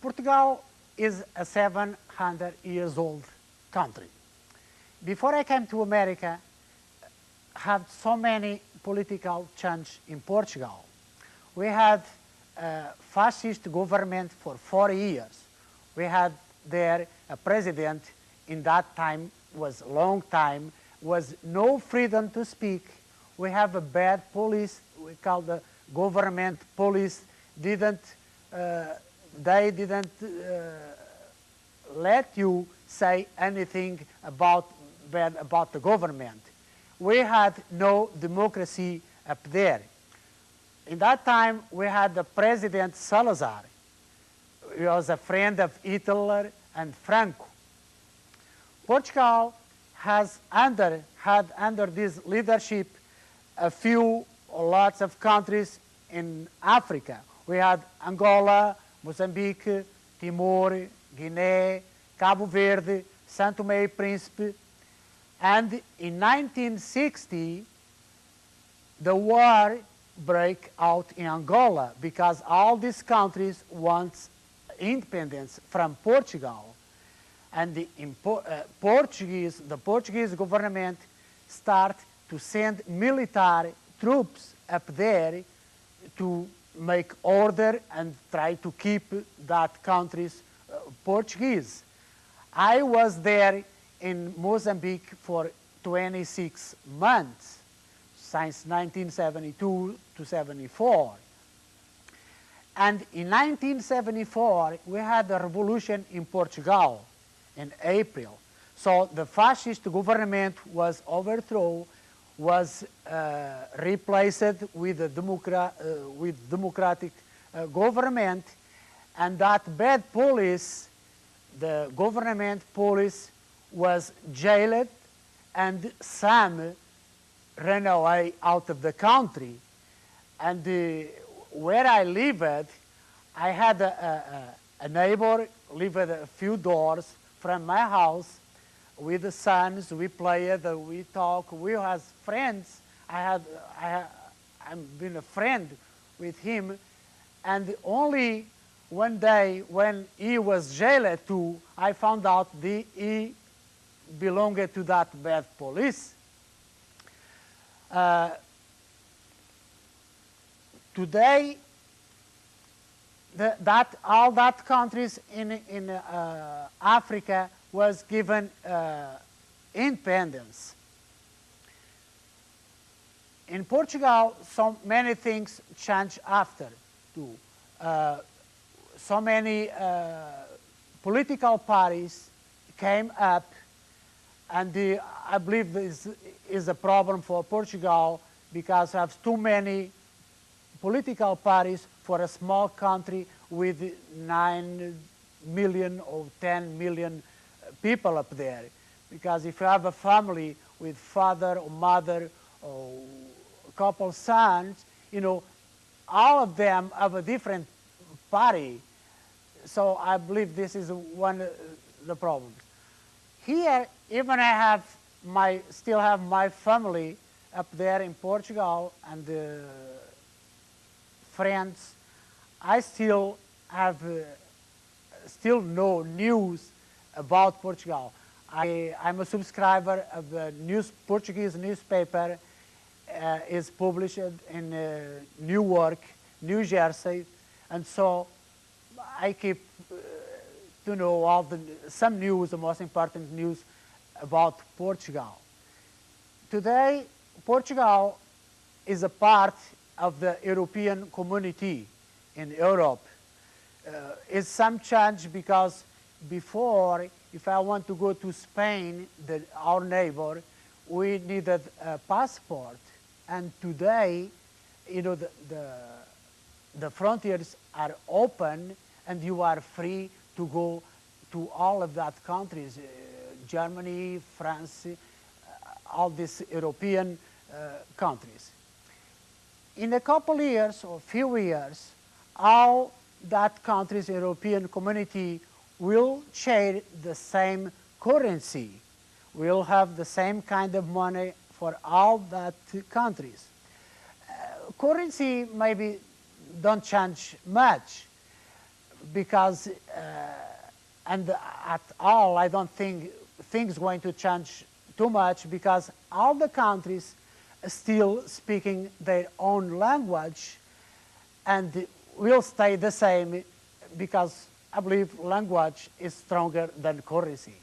Portugal is a 700 years old country. Before I came to America, had so many political change in Portugal. We had a fascist government for 40 years. We had there a president in that time, was a long time, was no freedom to speak. We have a bad police, we call the government police, they didn't let you say anything bad about the government. We had no democracy up there. In that time, we had the President Salazar. He was a friend of Hitler and Franco. Portugal had under this leadership lots of countries in Africa. We had Angola, Mozambique, Timor, Guinea, Cabo Verde, São Tomé e Príncipe. And in 1960, the war broke out in Angola because all these countries want independence from Portugal. And the Portuguese government start to send military troops up there to make order and try to keep that country's Portuguese. I was there in Mozambique for 26 months, since 1972 to 74. And in 1974, we had a revolution in Portugal in April. So the fascist government was overthrown, was replaced with a democratic government, and that bad police, the government police, was jailed, and some ran away out of the country. And where I lived, I had a neighbor lived a few doors from my house. With the sons, we played, we talked, we had friends. I've been a friend with him, and only one day when he was jailed too, I found out he belonged to that bad police. Today, all that countries in Africa was given independence. In Portugal, so many things changed after too. So many political parties came up, and I believe this is a problem for Portugal because we have too many political parties for a small country with 9 million or 10 million people up there. Because if you have a family with father or mother or a couple sons, you know, all of them have a different party. So I believe this is one of the problems. Here, even I still have my family up there in Portugal and friends. I still know news about Portugal. I'm a subscriber of the Portuguese newspaper. Is published in Newark, New Jersey, and so I keep to know some news, the most important news about Portugal. Today, Portugal is a part of the European community in Europe. It's some change because before, if I want to go to Spain, our neighbor, we needed a passport. And today, you know, the frontiers are open and you are free to go to all of that countries, Germany, France, all these European countries. In a couple years or few years, all that countries, European community, will share the same currency. We'll have the same kind of money for all that countries. Currency maybe don't change much. because, and at all, I don't think things going to change too much because all the countries are still speaking their own language and will stay the same because I believe language is stronger than currency.